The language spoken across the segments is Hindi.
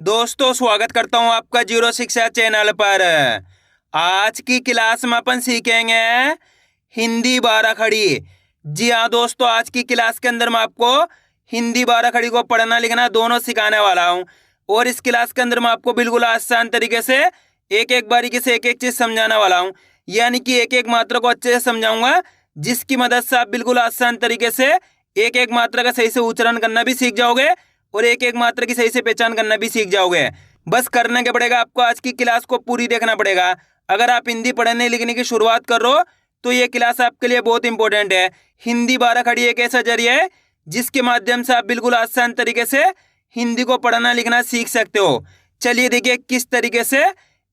दोस्तों स्वागत करता हूं आपका जीरो शिक्षा चैनल पर। आज की क्लास में अपन सीखेंगे हिंदी बारह खड़ी। जी हाँ दोस्तों, आज की क्लास के अंदर मैं आपको हिंदी बारह खड़ी को पढ़ना लिखना दोनों सिखाने वाला हूं। और इस क्लास के अंदर मैं आपको बिल्कुल आसान तरीके से एक एक बारीकी से एक एक चीज समझाने वाला हूं। यानी कि एक एक मात्रा को अच्छे से समझाऊंगा, जिसकी मदद से आप बिल्कुल आसान तरीके से एक एक मात्रा का सही से उच्चारण करना भी सीख जाओगे और एक एक मात्रा की सही से पहचान करना भी सीख जाओगे। बस करना क्या पड़ेगा, आपको आज की क्लास को पूरी देखना पड़ेगा। अगर आप हिंदी पढ़ने लिखने की शुरुआत कर रहे हो तो ये क्लास आपके लिए बहुत इंपॉर्टेंट है। हिंदी बारह खड़ी एक ऐसा जरिया है जिसके माध्यम से आप बिल्कुल आसान तरीके से हिंदी को पढ़ना लिखना सीख सकते हो। चलिए देखिए किस तरीके से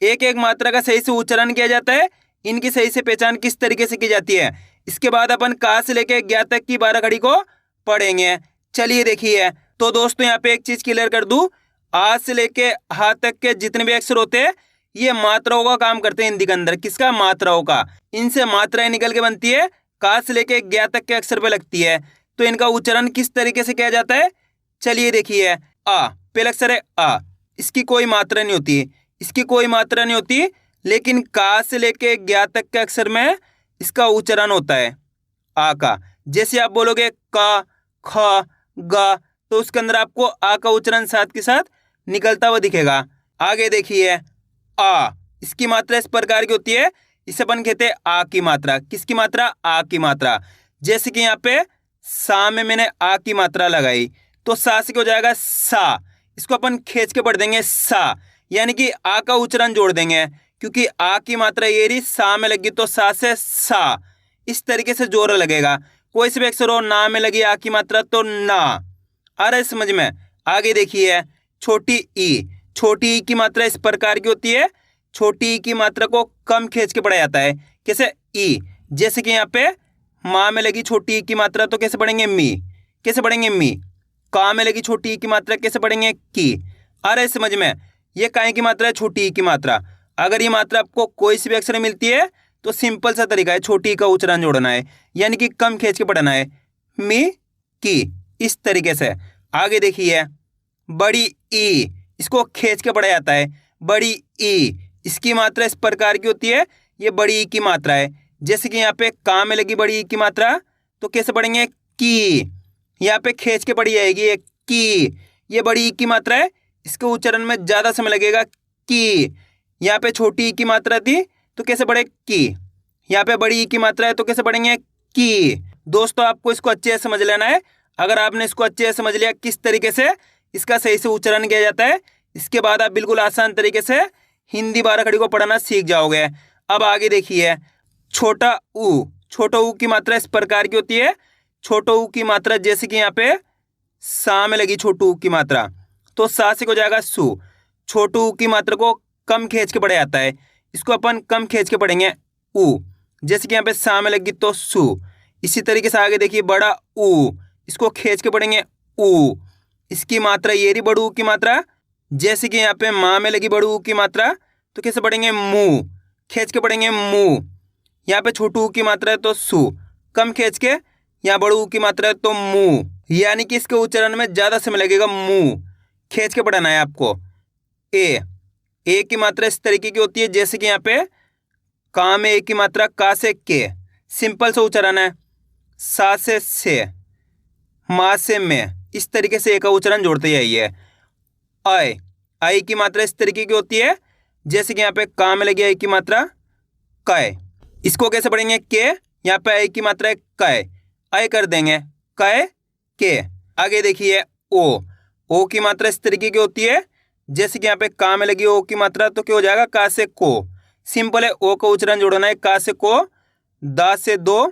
एक एक मात्रा का सही से उच्चारण किया जाता है, इनकी सही से पहचान किस तरीके से की जाती है। इसके बाद अपन का से लेके ज्ञा तक की बारह खड़ी को पढ़ेंगे। चलिए देखिए, तो दोस्तों यहाँ पे एक चीज क्लियर कर दूं, आज से लेके हा तक के जितने भी अक्षर होते हैं ये मात्राओं का काम करते हैं हिंदी के अंदर। किसका? मात्राओं का। इनसे मात्राएं निकल के बनती है, का से लेके ज्ञा तक के अक्षर पे लगती है। तो इनका उच्चारण किस तरीके से किया जाता है, चलिए देखिए। आ, पहला अक्षर है आ, इसकी कोई मात्रा नहीं होती, इसकी कोई मात्रा नहीं होती, लेकिन का से लेके ज्ञा तक के अक्षर में इसका उच्चारण होता है आ का। जैसे आप बोलोगे का, ख, गा, तो उसके अंदर आपको आ का उच्चारण साथ के साथ निकलता हुआ दिखेगा। आगे देखिए आ, इसकी मात्रा इस प्रकार की होती है, इसे अपन कहते हैं आ की मात्रा। किसकी मात्रा? आ की मात्रा। जैसे कि यहाँ पे सा में मैंने आ की मात्रा लगाई तो सा से क्या हो जाएगा? सा। इसको अपन खींच के पढ़ देंगे सा, यानी कि आ का उच्चारण जोड़ देंगे, क्योंकि आ की मात्रा ये रही, सा में लगी तो सा से सा, इस तरीके से जोर लगेगा। कोई से भी अक्षर हो, ना में लगी आ की मात्रा तो ना। आ रहा है समझ में? आगे देखिए छोटी ई, छोटी ई की मात्रा इस प्रकार की होती है, छोटी ई की मात्रा को कम खींच के पढ़ा जाता है। कैसे? ई। जैसे कि यहाँ पे माँ में लगी छोटी ई की मात्रा तो कैसे पढ़ेंगे? मी। कैसे पढ़ेंगे? मी। का में लगी छोटी ई की मात्रा कैसे पढ़ेंगे? की। आ रहा है समझ में? ये काय की मात्रा है? छोटी ई की मात्रा। अगर ये मात्रा आपको कोई सी भी अक्षर मिलती है तो सिंपल सा तरीका है, छोटी ई का उच्चारण जोड़ना है, यानी कि कम खींच के पढ़ना है, मी, की, इस तरीके से। आगे देखिए बड़ी ई, इसको खींच के पढ़ा जाता है, बड़ी ई, इसकी मात्रा इस प्रकार की होती है, ये बड़ी ई की मात्रा है। जैसे कि यहाँ पे का में लगी बड़ी ई की मात्रा तो कैसे पढ़ेंगे? की। यहाँ पे खींच के पढ़ी जाएगी ये की, ये बड़ी ई की मात्रा है, इसके उच्चारण में ज्यादा समय लगेगा की। यहाँ पे छोटी ई की मात्रा थी तो कैसे पढ़े? की। यहाँ पे बड़ी ई की मात्रा है तो कैसे पढ़ेंगे? की। दोस्तों आपको इसको अच्छे से समझ लेना है। अगर आपने इसको अच्छे से समझ लिया किस तरीके से इसका सही से उच्चारण किया जाता है, इसके बाद आप बिल्कुल आसान तरीके से हिंदी बारह खड़ी को पढ़ना सीख जाओगे। अब आगे देखिए छोटा ऊ, छोटा ऊ की मात्रा इस प्रकार की होती है, छोटा ऊ की मात्रा जैसे कि यहाँ पे सा में लगी छोटू ऊ की मात्रा तो सा से हो जाएगा सु। छोटू ऊ की मात्रा को कम खींच के पढ़ा जाता है, इसको अपन कम खींच के पढ़ेंगे ऊ। जैसे कि यहाँ पे सा में लगी तो सु। इसी तरीके से आगे देखिए बड़ा ऊ, इसको खींच के पढ़ेंगे ऊ, इसकी मात्रा ये रही बड़ू की मात्रा। जैसे कि यहाँ पे माँ में लगी बड़ू की मात्रा तो कैसे पढ़ेंगे? मुंह, खींच के पढ़ेंगे मुंह। यहाँ पे छोटू की मात्रा है तो सु, कम खींच के, यहाँ बड़ू की मात्रा है तो मुंह, यानी कि इसके उच्चारण में ज्यादा समय लगेगा, मुंह, खींच के पढ़ना है आपको। ए की मात्रा इस तरीके की होती है, जैसे कि यहाँ पे का में ए की मात्रा का से के, सिंपल से उच्चारण है, सा से, माँ से में, इस तरीके से ए का उच्चारण जोड़ते जाइए। आई की मात्रा इस तरीके की होती है, जैसे कि यहाँ पे का में लगी आई की मात्रा कै, इसको कैसे पढ़ेंगे? के। यहाँ पे आई की मात्रा है कै, आई कर देंगे कै के। आगे देखिए ओ की मात्रा इस तरीके की होती है, जैसे कि यहाँ पे का में लगी ओ की मात्रा तो क्या हो जाएगा? का से को। सिंपल है, ओ का उच्चारण जोड़ना है, का से को, दा से दो,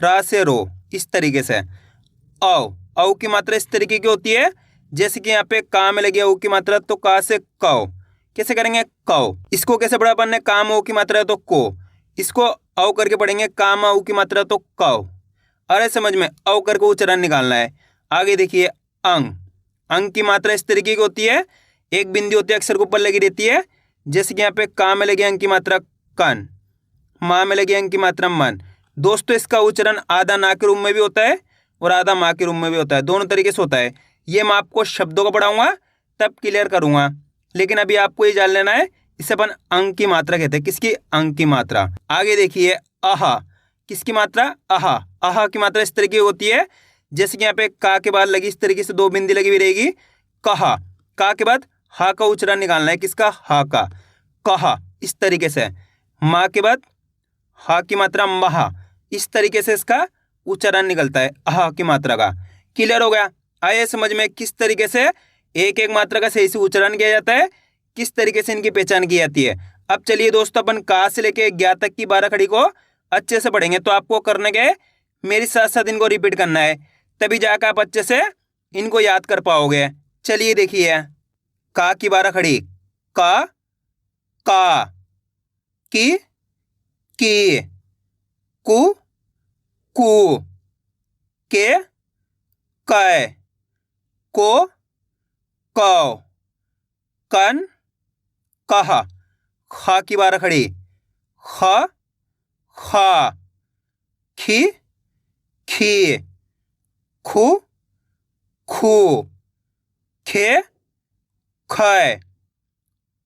रा से रो, इस तरीके से। औ की मात्रा इस तरीके की होती है, जैसे कि यहाँ पे का में लगी औ की मात्रा तो का से कौ, कैसे करेंगे? कौ। इसको कैसे पढ़ा अपन ने? काम औ की मात्रा है तो को, इसको औ करके पढ़ेंगे, काम औ की मात्रा तो कौ। अरे समझ में? औ करके उच्चारण निकालना है। आगे देखिए अंग की मात्रा इस तरीके की होती है, एक बिंदी होती है अक्षर के ऊपर लगी रहती है, जैसे कि यहाँ पे का में लगी अंग की मात्रा कन, माँ में लगी अंग की मात्रा मन। दोस्तों इसका उच्चारण आधा ना के रूप में भी होता है और आधा माँ के रूप में भी होता है, दोनों तरीके से होता है। ये मैं आपको शब्दों को पढ़ाऊंगा, तब क्लियर करूँगा। लेकिन अभी आपको ये जान लेना है, इसे अपन अंग की मात्रा कहते हैं। किसकी? अंग की मात्रा। आगे देखिए आहा, किसकी मात्रा? आहा। आहा की मात्रा इस तरीके होती है, जैसे कि यहाँ पे का के बाद लगी, इस तरीके से 2 बिंदी लगी हुई रहेगी। कहा, का के बाद हा का उच्चारण निकालना है। किसका? हा का। कहा, इस तरीके से। माँ के बाद हा की मात्रा महा, इस तरीके से इसका उच्चारण निकलता है आहा की मात्रा का। क्लियर हो गया? आइए समझ में किस तरीके से एक एक मात्रा का सही से उच्चारण किया जाता है, किस तरीके से इनकी पहचान की जाती है। अब चलिए दोस्तों, अपन का से लेके ज्ञा तक की 12 खड़ी को अच्छे से पढ़ेंगे। तो आपको करने के मेरे साथ साथ इनको रिपीट करना है, तभी जाकर आप अच्छे से इनको याद कर पाओगे। चलिए देखिए, का की 12 खड़ी। का, की, कु, के, कै, को, कौ, कन, कहा। खा की 12 खड़ी। ख, खा, खी, खू, खे, खे,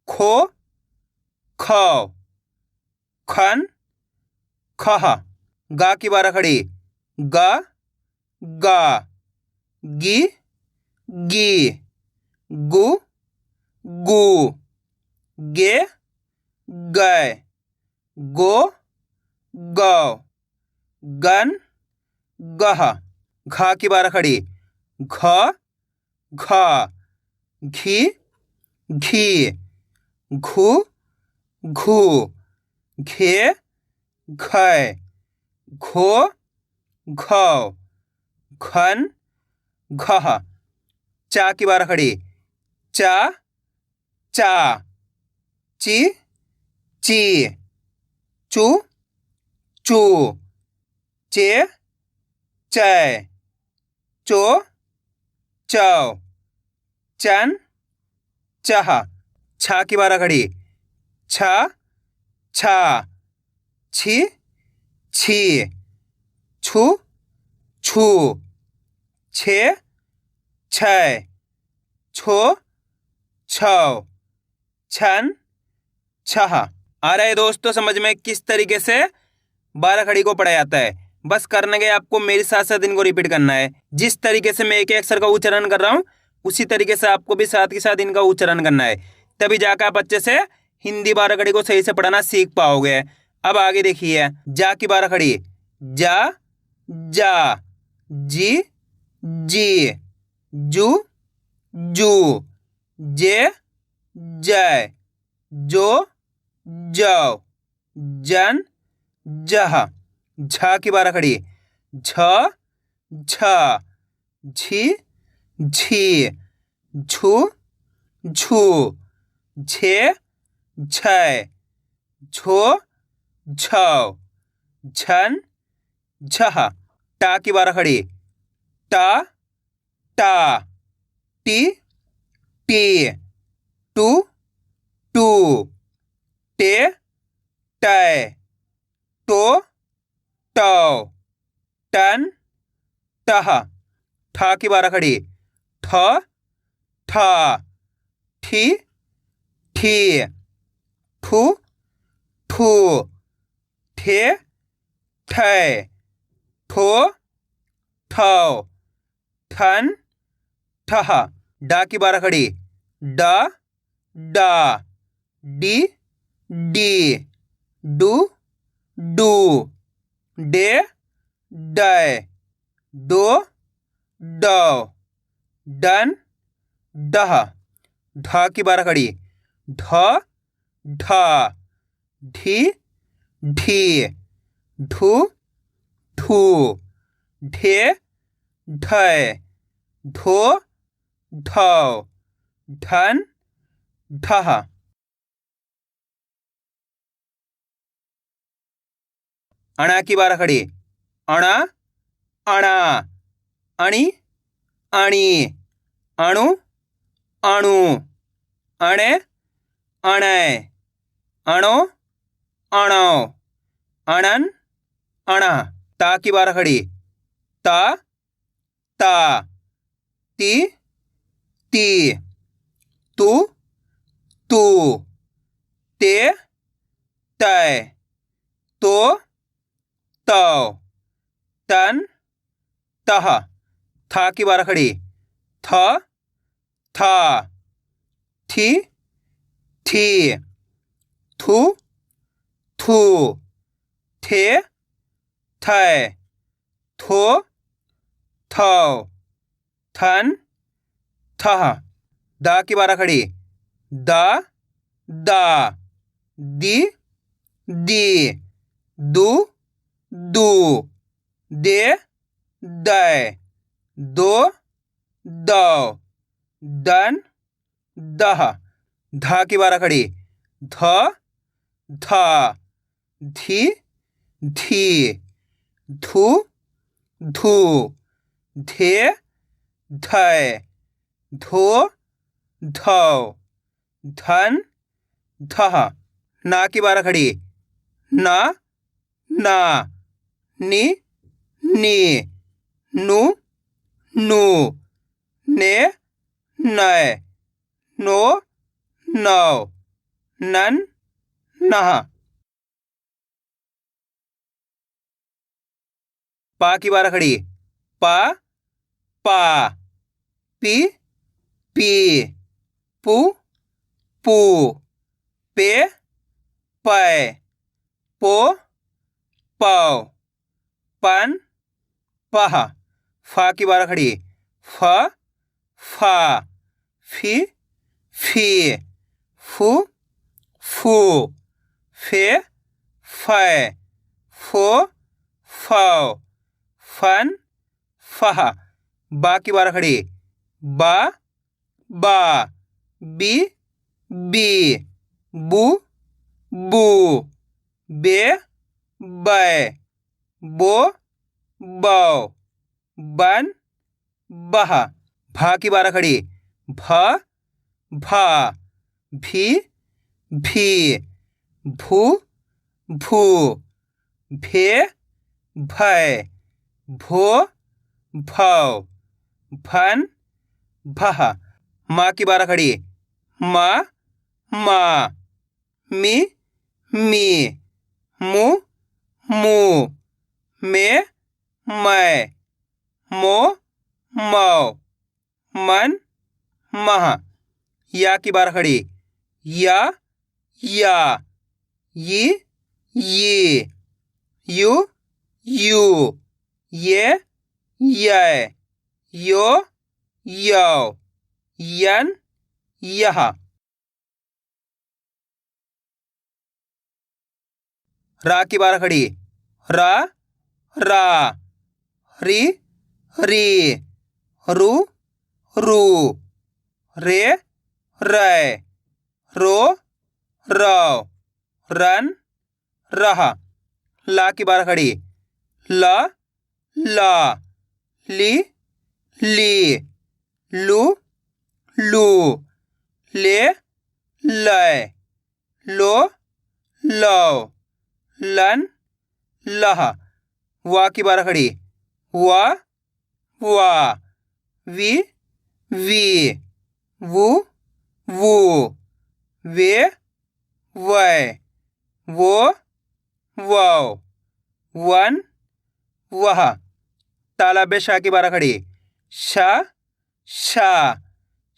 खो, खौ, खन, खहा। गा की 12 खड़ी। गा, गी, गु, गे, गै, गो, गौ, गन, गहा। घा की 12 खड़ी। घ, घा, घी, घू, घे, घै, घो, घौ, घन, घहा। चा की 12 खड़ी। चा, ची, चू, चे, चै, चो, चौ, चन, चहा। छा की 12 खड़ी। छा, छी, छू, छे, छै, छो, छौ, छन, छहा। आ रहा है दोस्तों समझ में किस तरीके से 12 खड़ी को पढ़ा जाता है? बस करने के आपको मेरे साथ साथ इनको रिपीट करना है। जिस तरीके से मैं एक एक अक्षर का उच्चारण कर रहा हूँ, उसी तरीके से आपको भी साथ के साथ इनका उच्चारण करना है, तभी जाकर आप अच्छे से हिंदी 12 खड़ी को सही से पढ़ना सीख पाओगे। अब आगे देखिए, जा की 12 खड़ी। जा, जी, जू, जे, जय, जो, जौ, जन, जहा। झा की 12 खड़ी। झ, झी, झू, झे, झै, झो, झौ, झन, झहा। टा की 12 खड़ी। टा, टी, टू, टे, टै, टो, टौ, टन, टहा। ठा की 12 खड़ी। ठ, ठी, ठू, ठे, ठै, ठो, ठौ, ठन, ठहा। डा की 12 खड़ी। डा, डी, डू, डे, डै, डो, डौ, डन, डहा। ढा की 12 खड़ी। ढ, ढी, ढू, ढे, ढै, ढो, ढौ, ढन, ढहा। अणा की 12 खड़ी। अणा, अणी, अणु, अणे, अणो, अणन, अणा। ता की 12 खड़ी। ता, ती, तू तू, ते तय, तो तौ, तन तह। था की बारह खड़ी, थ था, थी थी, थू थू, थे थे, थो थौ, थन थह। दा की बारह खड़ी, दा दा, दी दी, दू दू, दे दै, दो दौ, दन दह। धा की बारह खड़ी, ध धा, धी धी, धू धू, धे धै, धो धौ, धन धह। ना की बारह खड़ी, ना ना, नी नी, नु नु, ने नै, नो नौ, नन नह। पा की बारह खड़ी, पा पा, पी पी, पू पू, पे पै, पो पौ, पन पह। फा की बारह खड़ी, फ फा, फी फी, फू फू, फे फै, फो फौ, फन फह। बा की बारह खड़ी, बा बा, बी बी, बू बू, बे बै, बो बौ, बन बह। भा की बारह खड़ी, भ भा, भी भी, भू भू, भे भै, भो भौ, भन भह। माँ की बारह खड़ी, मा मा, मी मी, मू मू, मे मै, मो मौ, मन मह। या की बारह खड़ी, या या, यी यी, यू यू, ये यै, यो यौ, यन यह। रा की बारह खड़ी, रा रा, री री, रू रू, रे रै, रो रौ, रन रह। ला की बारह खड़ी, ल ला, ली ली, लू लू, ले लै, लो लौ, लन लह। वा की बारह खड़ी, वा वा, वी वी, वू वू, वे वै, वो वौ, वन वह। ताला बेशा की बारह खड़ी, शा शा,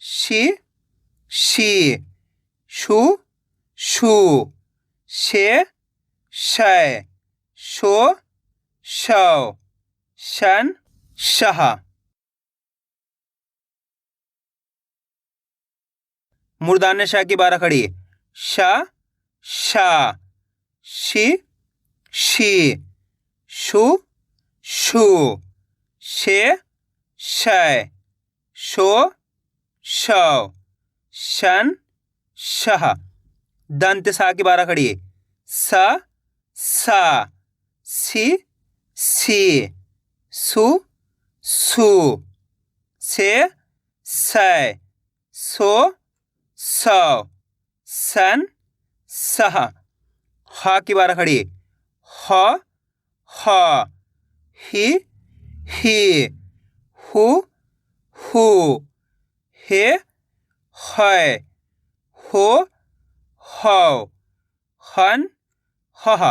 शी शी, शू शू, शे शै, शो शौ, शन शह। मुर्दाने शाह की बारह खड़ी, शा शा, शी शी, शू शू, शे शै, शो शौ, शन शह। दंत सा की बारह खड़ी, सा सा, सी सी, सू सू, से सै, सो सौ, सन सह। हा की बारह खड़ी, ह ह, ही ही, हु हू, हे है, हो हौ हन हह।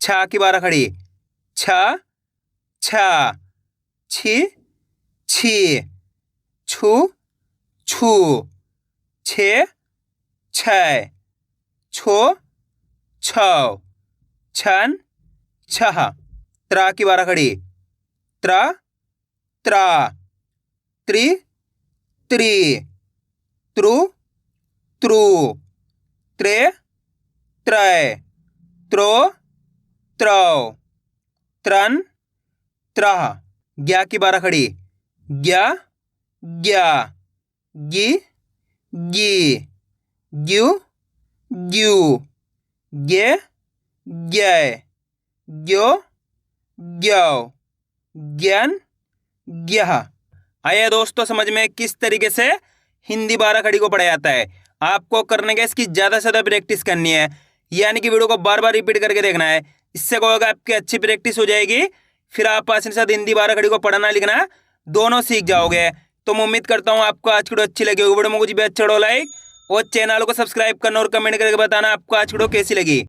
छा की बारह खड़ी, छ छा, छी छी, छु छू, छे छै, छो छौ, छन छह। त्रा की बारह खड़ी, त्र त्रा, त्रि त्रि,त्रु त्रु, त्रे त्रय, त्रो त्रौ, त्रन त्रह। ग्या की बारह खड़ी, ग्या ग्या, गी गी, ग्यू ग्यू, गे ग्यै, ग्यो ग्यौ, ज्ञान ग्यह। आइए दोस्तों समझ में किस तरीके से हिंदी बारह खड़ी को पढ़ा जाता है। आपको करने का इसकी ज़्यादा से ज़्यादा प्रैक्टिस करनी है, यानी कि वीडियो को बार बार रिपीट करके देखना है। इससे क्या होगा, आपकी अच्छी प्रैक्टिस हो जाएगी, फिर आप आसानी के साथ हिंदी बारह खड़ी को पढ़ना लिखना दोनों सीख जाओगे। तो मैं उम्मीद करता हूँ आपको आज की वीडियो अच्छी लगी होगी। वीडियो में कुछ भी अच्छा हो लाइक और चैनल को सब्सक्राइब करना और कमेंट करके बताना आपको आज की वीडियो कैसी लगी।